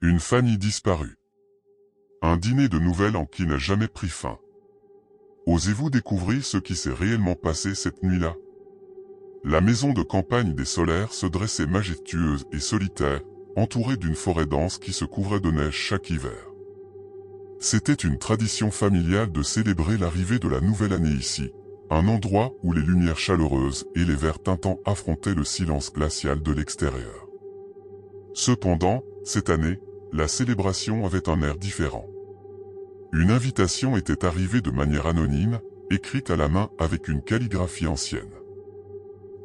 Une famille disparue. Un dîner de Nouvel An qui n'a jamais pris fin. Osez-vous découvrir ce qui s'est réellement passé cette nuit-là? La maison de campagne des Solaires se dressait majestueuse et solitaire, entourée d'une forêt dense qui se couvrait de neige chaque hiver. C'était une tradition familiale de célébrer l'arrivée de la nouvelle année ici, un endroit où les lumières chaleureuses et les verts tintants affrontaient le silence glacial de l'extérieur. Cependant, cette année, la célébration avait un air différent. Une invitation était arrivée de manière anonyme, écrite à la main avec une calligraphie ancienne.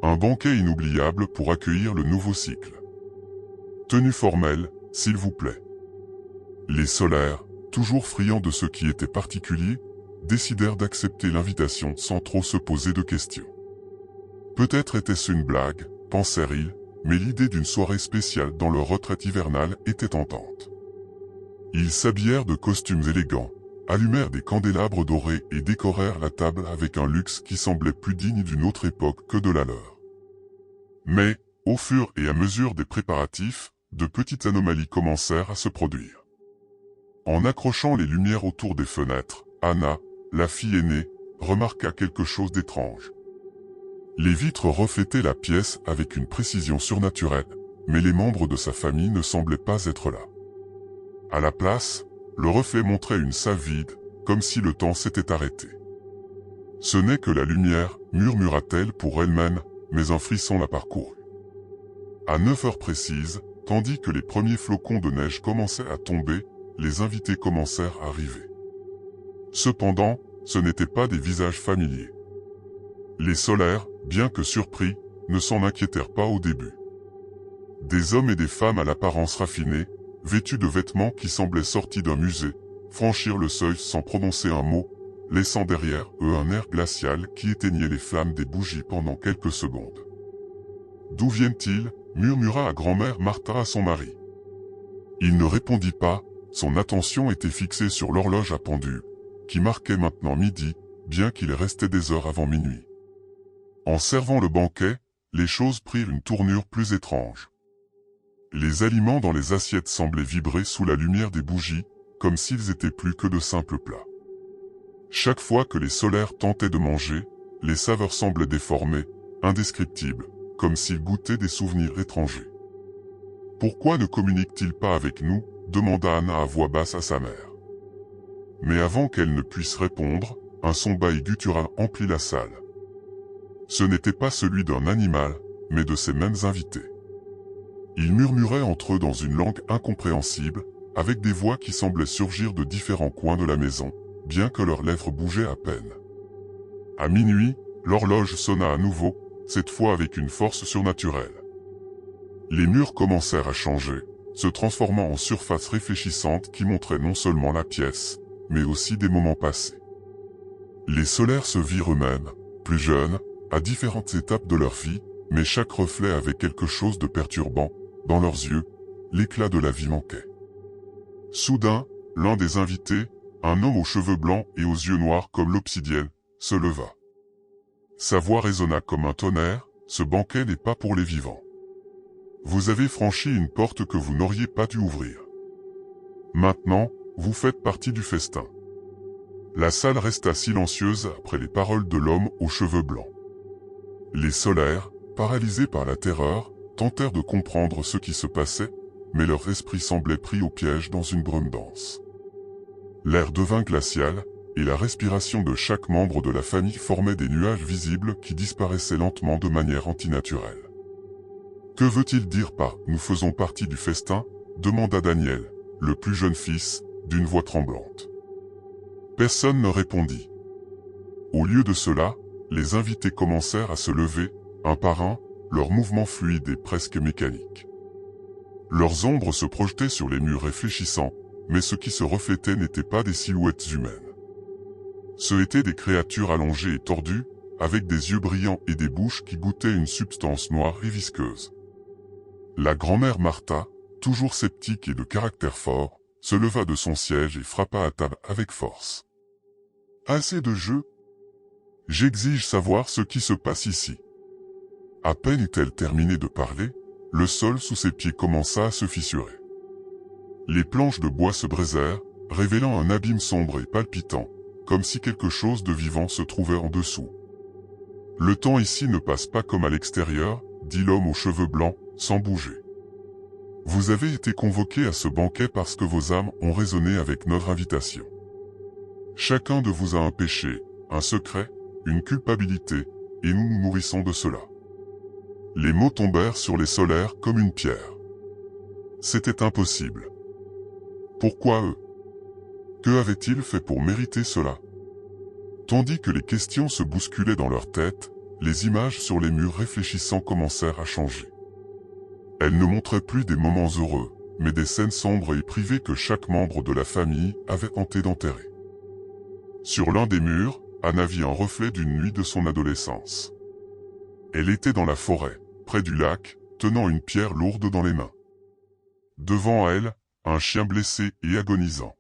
Un banquet inoubliable pour accueillir le nouveau cycle. Tenue formelle, s'il vous plaît. Les Solaires, toujours friands de ce qui était particulier, décidèrent d'accepter l'invitation sans trop se poser de questions. Peut-être était-ce une blague, pensèrent-ils, mais l'idée d'une soirée spéciale dans leur retraite hivernale était tentante. Ils s'habillèrent de costumes élégants, allumèrent des candélabres dorés et décorèrent la table avec un luxe qui semblait plus digne d'une autre époque que de la leur. Mais, au fur et à mesure des préparatifs, de petites anomalies commencèrent à se produire. En accrochant les lumières autour des fenêtres, Anna, la fille aînée, remarqua quelque chose d'étrange. Les vitres reflétaient la pièce avec une précision surnaturelle, mais les membres de sa famille ne semblaient pas être là. À la place, le reflet montrait une salle vide, comme si le temps s'était arrêté. « Ce n'est que la lumière », murmura-t-elle pour elle-même, mais un frisson la parcourut. À 9 heures précises, tandis que les premiers flocons de neige commençaient à tomber, les invités commencèrent à arriver. Cependant, ce n'étaient pas des visages familiers. Les Solaires, bien que surpris, ne s'en inquiétèrent pas au début. Des hommes et des femmes à l'apparence raffinée, vêtus de vêtements qui semblaient sortis d'un musée, franchirent le seuil sans prononcer un mot, laissant derrière eux un air glacial qui éteignait les flammes des bougies pendant quelques secondes. « D'où viennent-ils » murmura à grand-mère Martha à son mari. Il ne répondit pas, son attention était fixée sur l'horloge à pendule, qui marquait maintenant midi, bien qu'il restait des heures avant minuit. En servant le banquet, les choses prirent une tournure plus étrange. Les aliments dans les assiettes semblaient vibrer sous la lumière des bougies, comme s'ils étaient plus que de simples plats. Chaque fois que les Solaires tentaient de manger, les saveurs semblaient déformées, indescriptibles, comme s'ils goûtaient des souvenirs étrangers. « Pourquoi ne communique-t-il pas avec nous » demanda Anna à voix basse à sa mère. Mais avant qu'elle ne puisse répondre, un son bas et guttural emplit la salle. Ce n'était pas celui d'un animal, mais de ces mêmes invités. Ils murmuraient entre eux dans une langue incompréhensible, avec des voix qui semblaient surgir de différents coins de la maison, bien que leurs lèvres bougeaient à peine. À minuit, l'horloge sonna à nouveau, cette fois avec une force surnaturelle. Les murs commencèrent à changer, se transformant en surfaces réfléchissantes qui montraient non seulement la pièce, mais aussi des moments passés. Les Solaires se virent eux-mêmes, plus jeunes, à différentes étapes de leur vie, mais chaque reflet avait quelque chose de perturbant. Dans leurs yeux, l'éclat de la vie manquait. Soudain, l'un des invités, un homme aux cheveux blancs et aux yeux noirs comme l'obsidienne, se leva. Sa voix résonna comme un tonnerre, « Ce banquet n'est pas pour les vivants. Vous avez franchi une porte que vous n'auriez pas dû ouvrir. Maintenant, vous faites partie du festin. » La salle resta silencieuse après les paroles de l'homme aux cheveux blancs. Les Solaires, paralysés par la terreur, tentèrent de comprendre ce qui se passait, mais leur esprit semblait pris au piège dans une brume dense. L'air devint glacial, et la respiration de chaque membre de la famille formait des nuages visibles qui disparaissaient lentement de manière antinaturelle. « Que veut-il dire par « nous faisons partie du festin » demanda Daniel, le plus jeune fils, d'une voix tremblante. Personne ne répondit. Au lieu de cela, les invités commencèrent à se lever, un par un, leurs mouvements fluides et presque mécaniques. Leurs ombres se projetaient sur les murs réfléchissants, mais ce qui se reflétait n'était pas des silhouettes humaines. Ce étaient des créatures allongées et tordues, avec des yeux brillants et des bouches qui goûtaient une substance noire et visqueuse. La grand-mère Martha, toujours sceptique et de caractère fort, se leva de son siège et frappa à table avec force. « Assez de jeu. J'exige savoir ce qui se passe ici. » À peine eut-elle terminé de parler, le sol sous ses pieds commença à se fissurer. Les planches de bois se brisèrent, révélant un abîme sombre et palpitant, comme si quelque chose de vivant se trouvait en dessous. « Le temps ici ne passe pas comme à l'extérieur, » dit l'homme aux cheveux blancs, sans bouger. « Vous avez été convoqués à ce banquet parce que vos âmes ont résonné avec notre invitation. Chacun de vous a un péché, un secret, une culpabilité, et nous nous nourrissons de cela. » Les mots tombèrent sur les solaires comme une pierre. C'était impossible. Pourquoi eux? Que avaient-ils fait pour mériter cela? Tandis que les questions se bousculaient dans leur tête, les images sur les murs réfléchissants commencèrent à changer. Elles ne montraient plus des moments heureux, mais des scènes sombres et privées que chaque membre de la famille avait tenté d'enterrer. Sur l'un des murs, Anna vit un reflet d'une nuit de son adolescence. Elle était dans la forêt, près du lac, tenant une pierre lourde dans les mains. Devant elle, un chien blessé et agonisant.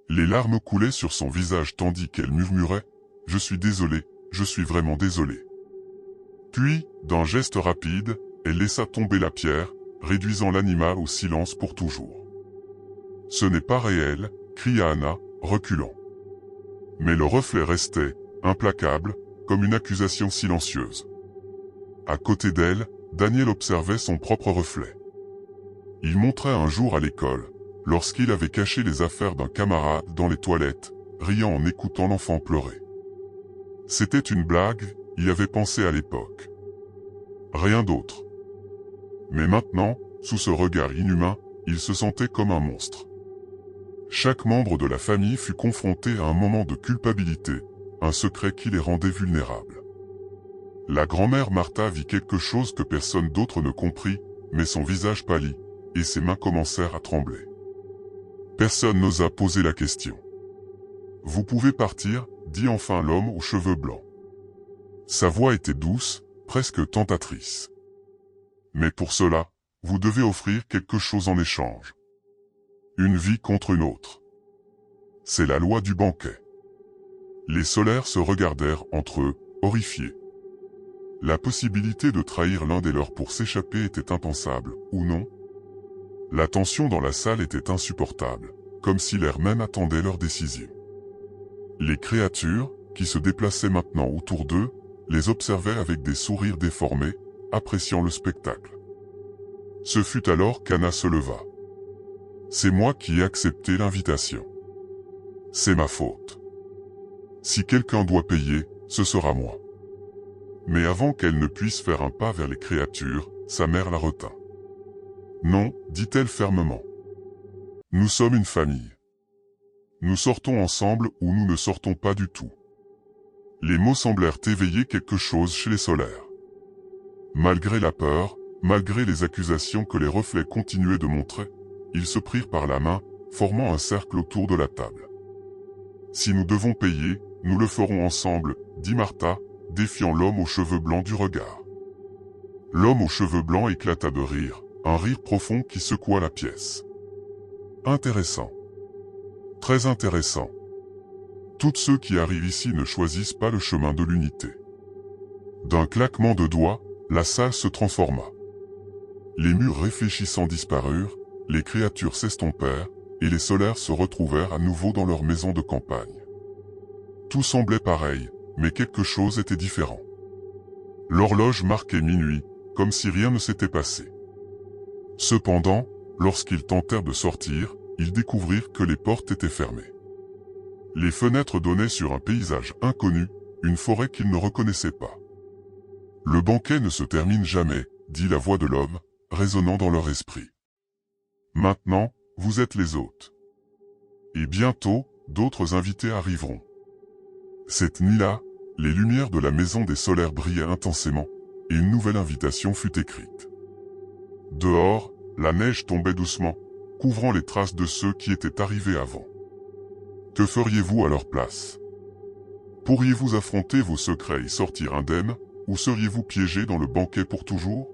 Les larmes coulaient sur son visage tandis qu'elle murmurait « Je suis désolée, je suis vraiment désolée ». Puis, d'un geste rapide, elle laissa tomber la pierre, réduisant l'animal au silence pour toujours. « Ce n'est pas réel », cria Anna, reculant. Mais le reflet restait, implacable, comme une accusation silencieuse. À côté d'elle, Daniel observait son propre reflet. Il montrait un jour à l'école, lorsqu'il avait caché les affaires d'un camarade dans les toilettes, riant en écoutant l'enfant pleurer. C'était une blague, il avait pensé à l'époque. Rien d'autre. Mais maintenant, sous ce regard inhumain, il se sentait comme un monstre. Chaque membre de la famille fut confronté à un moment de culpabilité, un secret qui les rendait vulnérables. La grand-mère Martha vit quelque chose que personne d'autre ne comprit, mais son visage pâlit, et ses mains commencèrent à trembler. Personne n'osa poser la question. « Vous pouvez partir » dit enfin l'homme aux cheveux blancs. Sa voix était douce, presque tentatrice. « Mais pour cela, vous devez offrir quelque chose en échange. Une vie contre une autre. C'est la loi du banquet. » Les solaires se regardèrent entre eux, horrifiés. La possibilité de trahir l'un des leurs pour s'échapper était impensable, ou non? La tension dans la salle était insupportable, comme si l'air même attendait leur décision. Les créatures, qui se déplaçaient maintenant autour d'eux, les observaient avec des sourires déformés, appréciant le spectacle. Ce fut alors qu'Anna se leva. « C'est moi qui ai accepté l'invitation. C'est ma faute. Si quelqu'un doit payer, ce sera moi. » Mais avant qu'elle ne puisse faire un pas vers les créatures, sa mère la retint. « Non, dit-elle fermement. Nous sommes une famille. Nous sortons ensemble ou nous ne sortons pas du tout. » Les mots semblèrent éveiller quelque chose chez les solaires. Malgré la peur, malgré les accusations que les reflets continuaient de montrer, ils se prirent par la main, formant un cercle autour de la table. « Si nous devons payer, nous le ferons ensemble, » dit Martha, défiant l'homme aux cheveux blancs du regard. L'homme aux cheveux blancs éclata de rire, un rire profond qui secoua la pièce. Intéressant. Très intéressant. Tous ceux qui arrivent ici ne choisissent pas le chemin de l'unité. D'un claquement de doigts, la salle se transforma. Les murs réfléchissants disparurent, les créatures s'estompèrent, et les solaires se retrouvèrent à nouveau dans leur maison de campagne. Tout semblait pareil, mais quelque chose était différent. L'horloge marquait minuit, comme si rien ne s'était passé. Cependant, lorsqu'ils tentèrent de sortir, ils découvrirent que les portes étaient fermées. Les fenêtres donnaient sur un paysage inconnu, une forêt qu'ils ne reconnaissaient pas. « Le banquet ne se termine jamais, » dit la voix de l'homme, résonnant dans leur esprit. « Maintenant, vous êtes les hôtes. Et bientôt, d'autres invités arriveront. » Cette nuit-là, les lumières de la maison des solaires brillaient intensément, et une nouvelle invitation fut écrite. Dehors, la neige tombait doucement, couvrant les traces de ceux qui étaient arrivés avant. Que feriez-vous à leur place? Pourriez-vous affronter vos secrets et sortir indemnes, ou seriez-vous piégés dans le banquet pour toujours?